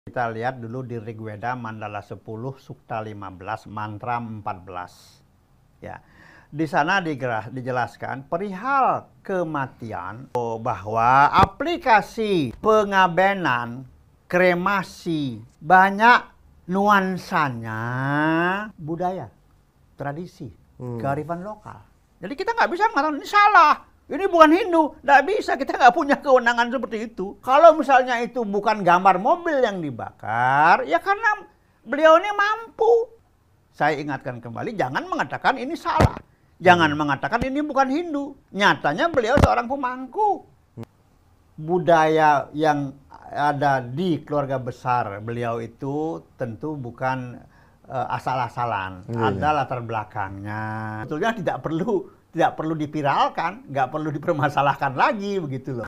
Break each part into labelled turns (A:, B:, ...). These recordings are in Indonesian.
A: Kita lihat dulu di Rigveda Mandala 10 Sukta 15 Mantra 14. Ya. Di sana dijelaskan perihal kematian bahwa aplikasi pengabenan, kremasi banyak nuansanya budaya, tradisi, kearifan lokal. Jadi kita nggak bisa mengatakan ini salah. Ini bukan Hindu, nggak bisa, kita nggak punya kewenangan seperti itu. Kalau misalnya itu bukan gambar mobil yang dibakar, ya karena beliau ini mampu. Saya ingatkan kembali, jangan mengatakan ini salah. Jangan mengatakan ini bukan Hindu. Nyatanya beliau seorang pemangku. Budaya yang ada di keluarga besar beliau itu tentu bukan asal-asalan. Ada latar belakangnya. Sebetulnya tidak perlu dipiralkan, nggak perlu dipermasalahkan lagi begitu loh.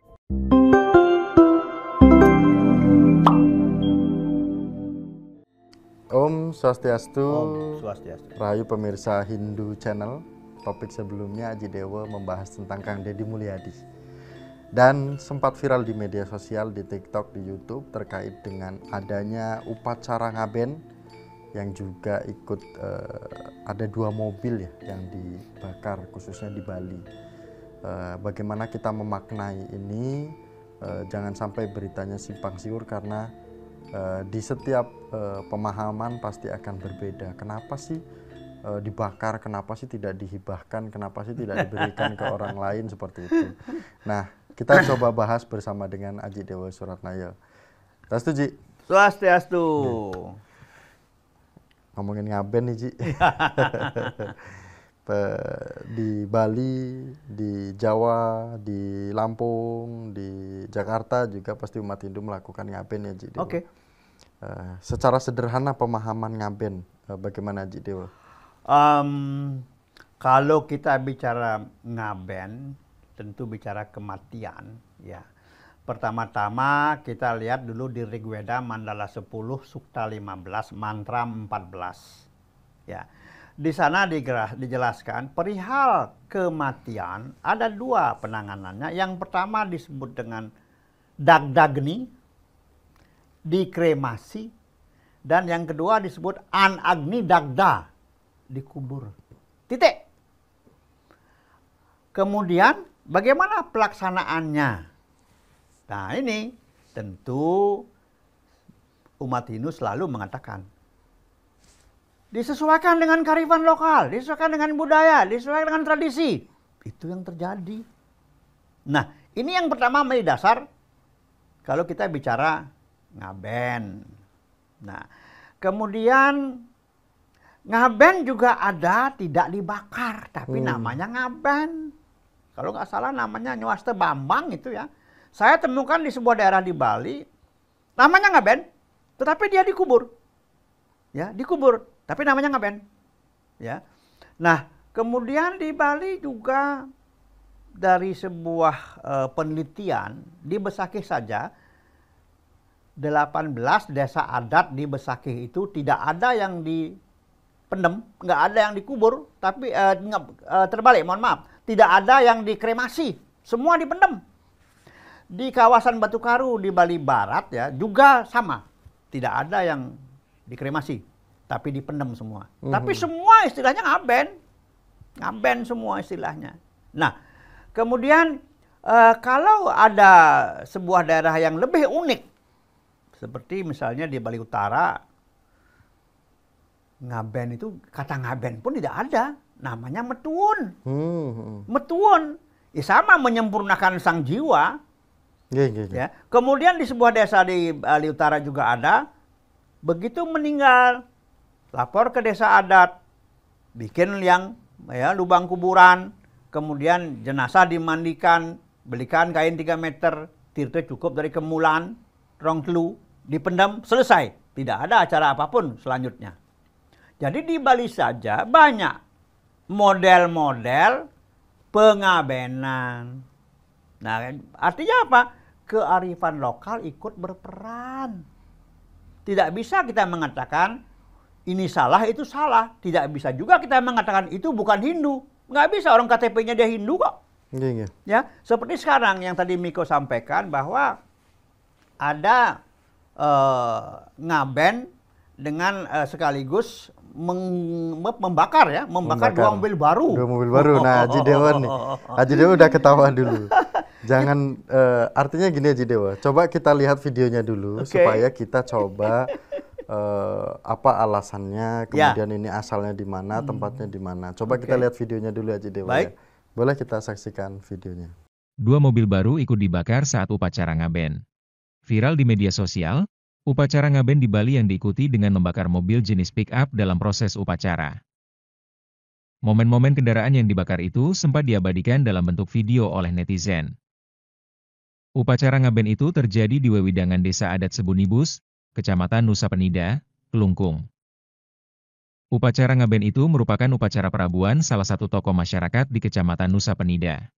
B: Om Swastiastu.
A: Om Swastiastu.
B: Rahayu pemirsa Hindu Channel. Topik sebelumnya Aji Dewa membahas tentang Kang Deddy Mulyadi. Dan sempat viral di media sosial, di TikTok, di YouTube terkait dengan adanya upacara ngaben yang juga ikut ada 2 mobil ya yang dibakar khususnya di Bali. Bagaimana kita memaknai ini, jangan sampai beritanya simpang siur karena di setiap pemahaman pasti akan berbeda. Kenapa sih dibakar, kenapa sih tidak dihibahkan, kenapa sih tidak diberikan ke orang lain seperti itu. Nah, kita coba bahas bersama dengan Aji Dewa Suratnayo. Swastiastu, Ji.
A: Swastiastu.
B: Ngomongin ngaben nih, Ji. Di Bali, di Jawa, di Lampung, di Jakarta juga pasti umat Hindu melakukan ngaben ya, Ji Dewa.
A: Oke.
B: Secara sederhana pemahaman ngaben, bagaimana, Ji Dewa?
A: Kalau kita bicara ngaben, tentu bicara kematian, ya. Pertama-tama kita lihat dulu di Rigveda Mandala 10 Sukta 15 Mantra 14. Ya. Di sana dijelaskan perihal kematian ada 2 penanganannya. Yang pertama disebut dengan Dagdagni, dikremasi, dan yang kedua disebut Anagni Dagda, dikubur. Titik. Kemudian bagaimana pelaksanaannya? Nah, ini tentu umat Hindu selalu mengatakan disesuaikan dengan kearifan lokal, disesuaikan dengan budaya, disesuaikan dengan tradisi. Itu yang terjadi. Nah, ini yang pertama menjadi dasar kalau kita bicara ngaben. Nah, kemudian ngaben juga ada tidak dibakar, tapi namanya ngaben. Kalau nggak salah namanya Nyuaste Bambang itu ya. Saya temukan di sebuah daerah di Bali, namanya ngaben, tetapi dia dikubur. Ya, dikubur, tapi namanya ngaben. Ya. Nah, kemudian di Bali juga dari sebuah penelitian di Besakih saja 18 desa adat di Besakih itu tidak ada yang dipendem, nggak ada yang dikubur, tapi terbalik, mohon maaf, tidak ada yang dikremasi, semua dipendem. Di kawasan Batu Karu di Bali Barat ya juga sama, tidak ada yang dikremasi, tapi dipendem semua. Tapi semua istilahnya ngaben, ngaben semua istilahnya. Nah, kemudian kalau ada sebuah daerah yang lebih unik, seperti misalnya di Bali Utara, ngaben itu, kata ngaben pun tidak ada, namanya metuun. Metuun, ya sama menyempurnakan sang jiwa. Ya. Kemudian di sebuah desa di Bali Utara juga ada, begitu meninggal, lapor ke desa adat, bikin liang, ya, lubang kuburan, kemudian jenazah dimandikan, belikan kain 3 meter, tirta cukup dari kemulan, rong telu, dipendam, selesai. Tidak ada acara apapun selanjutnya. Jadi di Bali saja banyak model-model pengabenan. Nah, artinya apa? Kearifan lokal ikut berperan. Tidak bisa kita mengatakan ini salah, itu salah. Tidak bisa juga kita mengatakan itu bukan Hindu. Nggak bisa, orang KTP-nya dia Hindu kok. Ya, seperti sekarang yang tadi Miko sampaikan bahwa ada ngaben dengan sekaligus membakar ya, membakar dua mobil baru.
B: Dua mobil baru. Nah, Haji Dewa nih, Haji Dewa udah ketawa dulu. Jangan, artinya gini Haji Dewa, coba kita lihat videonya dulu supaya kita coba apa alasannya, kemudian ini asalnya di mana, tempatnya di mana. Coba kita lihat videonya dulu Haji Dewa.
A: Baik.
B: Ya. Boleh kita saksikan videonya.
C: Dua mobil baru ikut dibakar saat upacara ngaben. Viral di media sosial, upacara ngaben di Bali yang diikuti dengan membakar mobil jenis pick-up dalam proses upacara. Momen-momen kendaraan yang dibakar itu sempat diabadikan dalam bentuk video oleh netizen. Upacara ngaben itu terjadi di Wewidangan Desa Adat Sebunibus, Kecamatan Nusa Penida, Kelungkung. Upacara ngaben itu merupakan upacara perabuan salah satu tokoh masyarakat di Kecamatan Nusa Penida.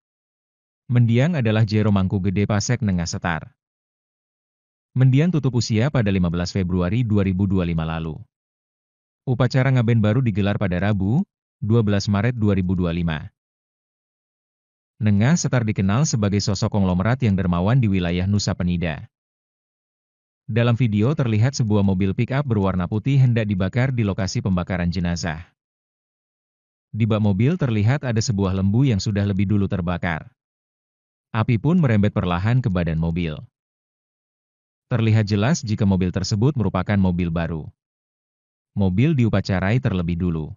C: Mendiang adalah Jero Mangku Gede Pasek Nengah Setar. Mendiang tutup usia pada 15 Februari 2025 lalu. Upacara ngaben baru digelar pada Rabu, 12 Maret 2025. Nengah Setar dikenal sebagai sosok konglomerat yang dermawan di wilayah Nusa Penida. Dalam video terlihat sebuah mobil pick-up berwarna putih hendak dibakar di lokasi pembakaran jenazah. Di bak mobil terlihat ada sebuah lembu yang sudah lebih dulu terbakar. Api pun merembet perlahan ke badan mobil. Terlihat jelas jika mobil tersebut merupakan mobil baru. Mobil diupacarai terlebih dulu.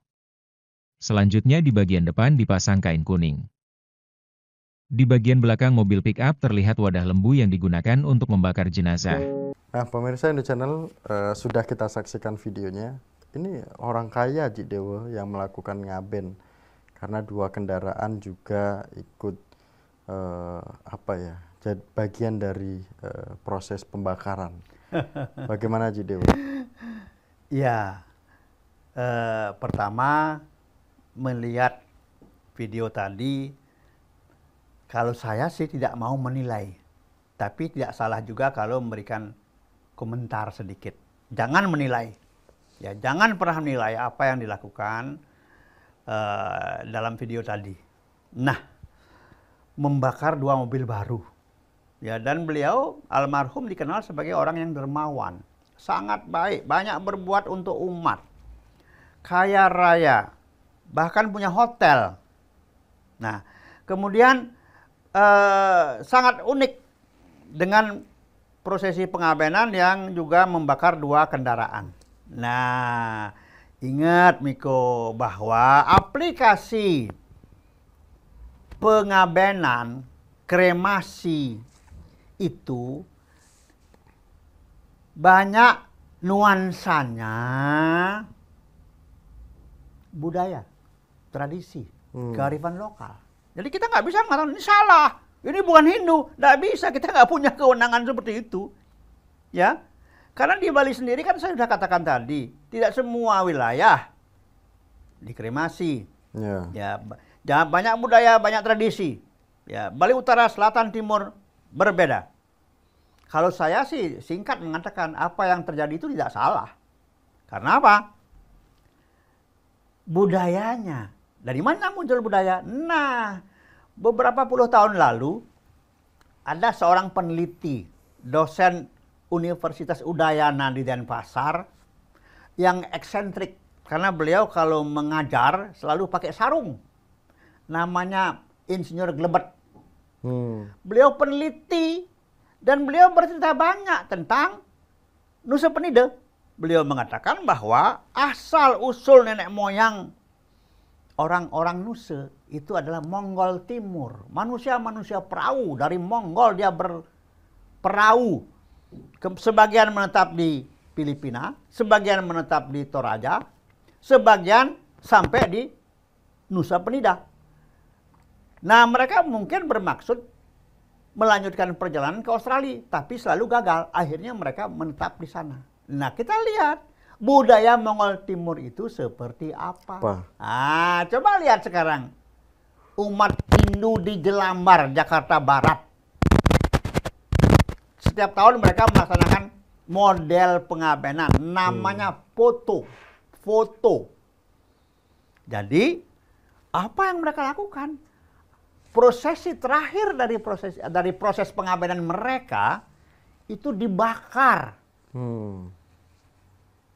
C: Selanjutnya di bagian depan dipasang kain kuning. Di bagian belakang mobil pick-up terlihat wadah lembu yang digunakan untuk membakar jenazah.
B: Nah, pemirsa Indo Channel, sudah kita saksikan videonya. Ini orang kaya Haji Dewa yang melakukan ngaben. Karena dua kendaraan juga ikut jadi bagian dari proses pembakaran. Bagaimana Haji Dewa?
A: Ya, pertama melihat video tadi, kalau saya sih tidak mau menilai, tapi tidak salah juga kalau memberikan komentar sedikit. Jangan menilai, ya jangan pernah menilai apa yang dilakukan dalam video tadi. Nah, membakar dua mobil baru. Ya, dan beliau almarhum dikenal sebagai orang yang dermawan, sangat baik, banyak berbuat untuk umat, kaya raya, bahkan punya hotel. Nah, kemudian sangat unik dengan prosesi pengabenan yang juga membakar dua kendaraan. Nah, ingat Miko bahwa aplikasi pengabenan, kremasi itu banyak nuansanya budaya, tradisi, kearifan lokal. Jadi kita nggak bisa mengatakan ini salah, ini bukan Hindu, nggak bisa, kita nggak punya kewenangan seperti itu, ya. Karena di Bali sendiri kan saya sudah katakan tadi, tidak semua wilayah dikremasi, ya. Banyak budaya, banyak tradisi. Ya, Bali Utara, Selatan, Timur berbeda. Kalau saya sih singkat mengatakan apa yang terjadi itu tidak salah. Karena apa? Budayanya. Dari mana muncul budaya? Nah, beberapa puluh tahun lalu ada seorang peneliti, dosen Universitas Udayana di Denpasar yang eksentrik karena beliau kalau mengajar selalu pakai sarung. Namanya Insinyur Glebet. Beliau peneliti dan beliau bercerita banyak tentang Nusa Penida. Beliau mengatakan bahwa asal-usul nenek moyang orang-orang Nusa itu adalah Mongol Timur. Manusia-manusia perahu dari Mongol dia berperahu. Sebagian menetap di Filipina, sebagian menetap di Toraja, sebagian sampai di Nusa Penida. Nah, mereka mungkin bermaksud melanjutkan perjalanan ke Australia, tapi selalu gagal. Akhirnya mereka menetap di sana. Nah, kita lihat budaya Mongol Timur itu seperti apa. Ah, coba lihat sekarang. Umat Hindu di Jelambar, Jakarta Barat. Setiap tahun mereka melaksanakan model pengabenan. Namanya foto. Jadi, apa yang mereka lakukan? Prosesi terakhir dari proses pengabenan mereka itu dibakar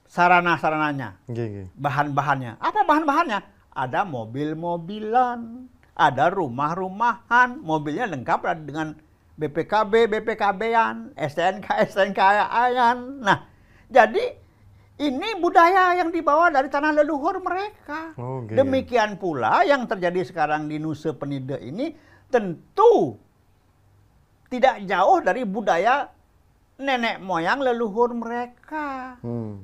A: Sarana-sarananya,
B: Nggih.
A: bahan-bahannya. Apa bahan-bahannya? Ada mobil-mobilan, ada rumah-rumahan, mobilnya lengkap dengan BPKB, BPKB-an, STNK, STNK-an. Nah, jadi ini budaya yang dibawa dari tanah leluhur mereka. Demikian pula yang terjadi sekarang di Nusa Penida ini tentu tidak jauh dari budaya nenek moyang leluhur mereka.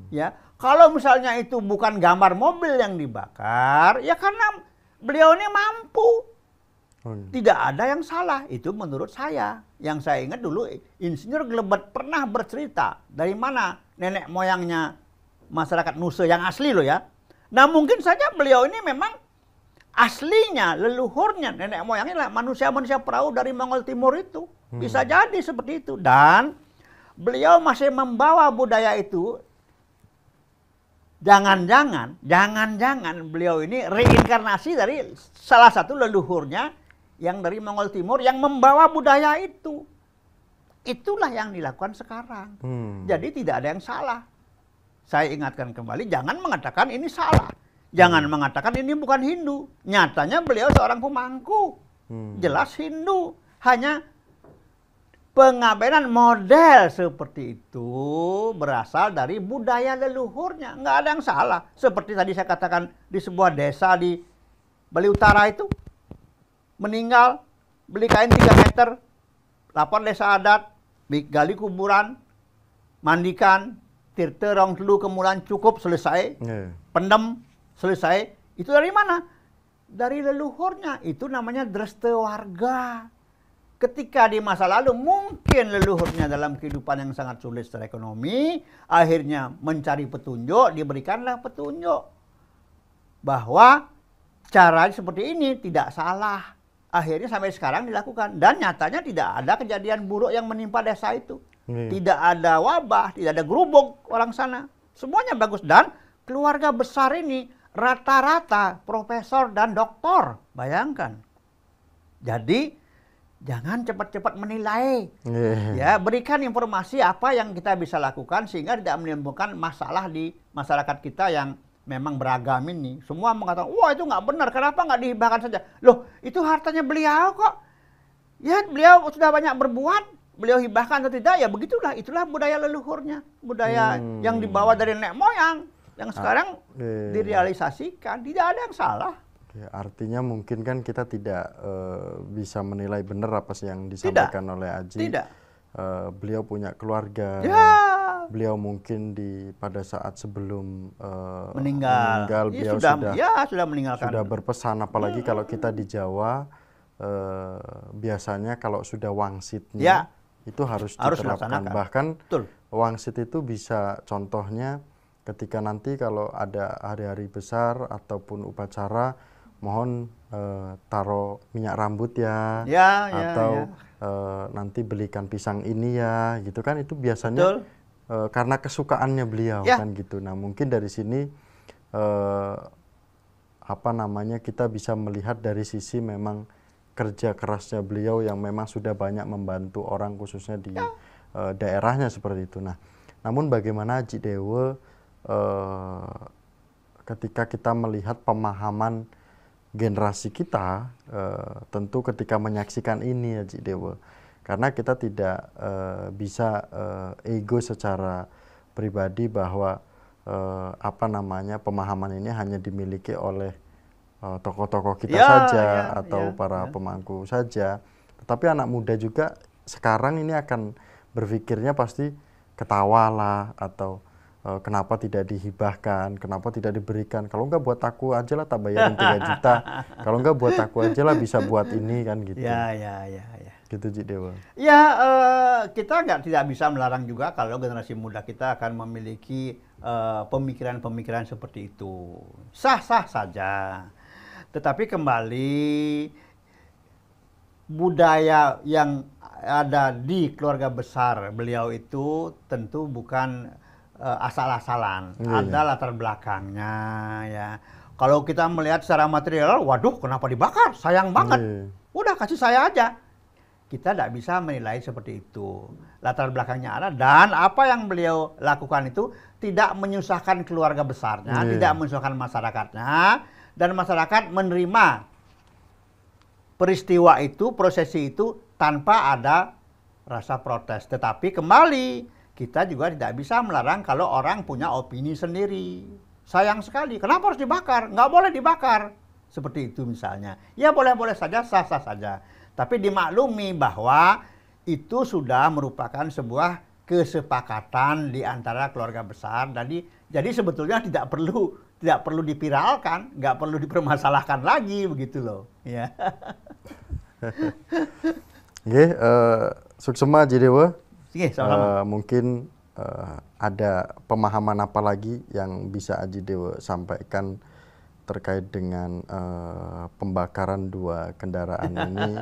A: Ya, kalau misalnya itu bukan gambar mobil yang dibakar, ya karena beliau ini mampu. Tidak ada yang salah, itu menurut saya. Yang saya ingat dulu Insinyur Glebet pernah bercerita dari mana nenek moyangnya masyarakat Nusa yang asli loh ya. Nah mungkin saja beliau ini memang aslinya, leluhurnya, nenek moyangnya manusia-manusia perahu dari Mongol Timur itu. Bisa jadi seperti itu. Dan beliau masih membawa budaya itu. Jangan-jangan beliau ini reinkarnasi dari salah satu leluhurnya yang dari Mongol Timur yang membawa budaya itu. Itulah yang dilakukan sekarang. Jadi tidak ada yang salah. Saya ingatkan kembali, jangan mengatakan ini salah. Jangan mengatakan ini bukan Hindu. Nyatanya beliau seorang pemangku. Jelas Hindu. Hanya pengabenan model seperti itu berasal dari budaya leluhurnya. Nggak ada yang salah. Seperti tadi saya katakan di sebuah desa di Bali Utara itu. Meninggal, beli kain 3 meter, lapor desa adat, gali kuburan, mandikan, tirte rong telu kemulan cukup, selesai. Pendem, selesai. Itu dari mana? Dari leluhurnya. Itu namanya dreste warga. Ketika di masa lalu mungkin leluhurnya dalam kehidupan yang sangat sulit secara ekonomi, akhirnya mencari petunjuk, diberikanlah petunjuk bahwa cara seperti ini tidak salah. Akhirnya sampai sekarang dilakukan. Dan nyatanya tidak ada kejadian buruk yang menimpa desa itu. Tidak ada wabah, tidak ada gerubuk orang sana. Semuanya bagus. Dan keluarga besar ini rata-rata profesor dan doktor. Bayangkan. Jadi jangan cepat-cepat menilai. Ya, berikan informasi apa yang kita bisa lakukan sehingga tidak menimbulkan masalah di masyarakat kita yang memang beragam ini. Semua mengatakan, wah itu nggak benar, kenapa nggak dihibahkan saja? Loh, itu hartanya beliau kok. Ya, beliau sudah banyak berbuat, beliau hibahkan atau tidak, ya begitulah. Itulah budaya leluhurnya. Budaya yang dibawa dari nenek moyang. Yang sekarang direalisasikan, tidak ada yang salah.
B: Artinya mungkin kan kita tidak bisa menilai benar apa sih yang disampaikan oleh Aji.
A: Tidak.
B: Beliau punya keluarga. Beliau mungkin pada saat sebelum meninggal beliau
A: sudah meninggalkan.
B: Sudah berpesan, apalagi kalau kita di Jawa biasanya kalau sudah wangsitnya itu harus diterapkan. Bahkan wangsit itu bisa contohnya ketika nanti kalau ada hari-hari besar ataupun upacara, mohon taruh minyak rambut atau nanti belikan pisang ini ya, gitu kan, itu biasanya karena kesukaannya beliau kan gitu. Nah mungkin dari sini kita bisa melihat dari sisi memang kerja kerasnya beliau yang memang sudah banyak membantu orang khususnya di daerahnya seperti itu. Nah namun bagaimana Aji Dewa ketika kita melihat pemahaman generasi kita, tentu ketika menyaksikan ini Aji Dewa, karena kita tidak bisa ego secara pribadi bahwa pemahaman ini hanya dimiliki oleh tokoh-tokoh kita saja atau para pemangku saja, tetapi anak muda juga sekarang ini akan berpikirnya pasti ketawalah atau kenapa tidak dihibahkan, kenapa tidak diberikan, kalau enggak buat aku aja lah, tak bayarin 3 juta, kalau enggak buat aku aja lah, bisa buat ini kan gitu. Gitu Ji Dewa.
A: Ya, kita tidak bisa melarang juga kalau generasi muda kita akan memiliki pemikiran-pemikiran seperti itu. Sah-sah saja. Tetapi kembali, budaya yang ada di keluarga besar beliau itu tentu bukan asal-asalan. Ada latar belakangnya ya. Kalau kita melihat secara material, waduh kenapa dibakar? Sayang banget. Udah kasih saya aja. kita tidak bisa menilai seperti itu. Latar belakangnya ada, dan apa yang beliau lakukan itu tidak menyusahkan keluarga besarnya, tidak menyusahkan masyarakatnya, dan masyarakat menerima peristiwa itu, prosesi itu tanpa ada rasa protes. Tetapi kembali, kita juga tidak bisa melarang kalau orang punya opini sendiri. Sayang sekali, kenapa harus dibakar? Nggak boleh dibakar. Seperti itu misalnya. Ya boleh-boleh saja, sah-sah saja. Tapi dimaklumi bahwa itu sudah merupakan sebuah kesepakatan di antara keluarga besar. Jadi sebetulnya tidak perlu dipiralkan, nggak perlu dipermasalahkan lagi begitu loh. Ya.
B: Suksema Aji Dewa. Mungkin ada pemahaman apa lagi yang bisa Aji Dewa sampaikan terkait dengan pembakaran 2 kendaraan ini,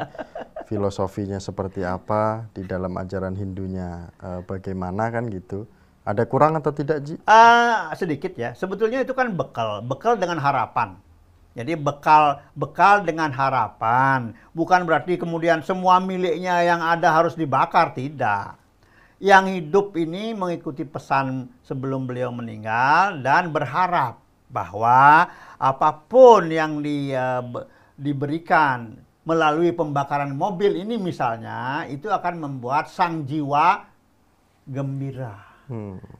B: filosofinya seperti apa, di dalam ajaran Hindunya bagaimana kan gitu. Ada kurang atau tidak, Ji?
A: Sedikit ya. Sebetulnya itu kan bekal dengan harapan. Jadi bekal dengan harapan. Bukan berarti kemudian semua miliknya yang ada harus dibakar, tidak. Yang hidup ini mengikuti pesan sebelum beliau meninggal dan berharap bahwa apapun yang diberikan melalui pembakaran mobil ini misalnya, itu akan membuat sang jiwa gembira.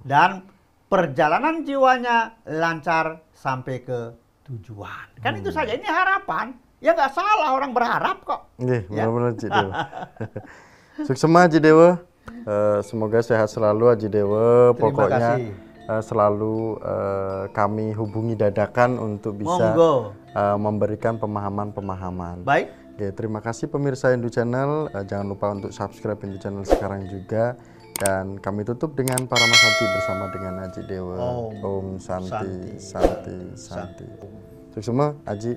A: Dan perjalanan jiwanya lancar sampai ke tujuan. Kan itu saja, ini harapan. Ya nggak salah orang berharap kok.
B: Benar-benar Aji Dewa. Suksema Aji Dewa. Semoga sehat selalu Aji Dewa. Pokoknya selalu kami hubungi dadakan untuk bisa memberikan pemahaman-pemahaman.
A: Baik.
B: Oke, terima kasih pemirsa Hindu Channel. Jangan lupa untuk subscribe Hindu Channel sekarang juga. Dan kami tutup dengan Paramasanti bersama dengan Aji Dewa. Om Santi, Santi, Santi. Suksema Aji.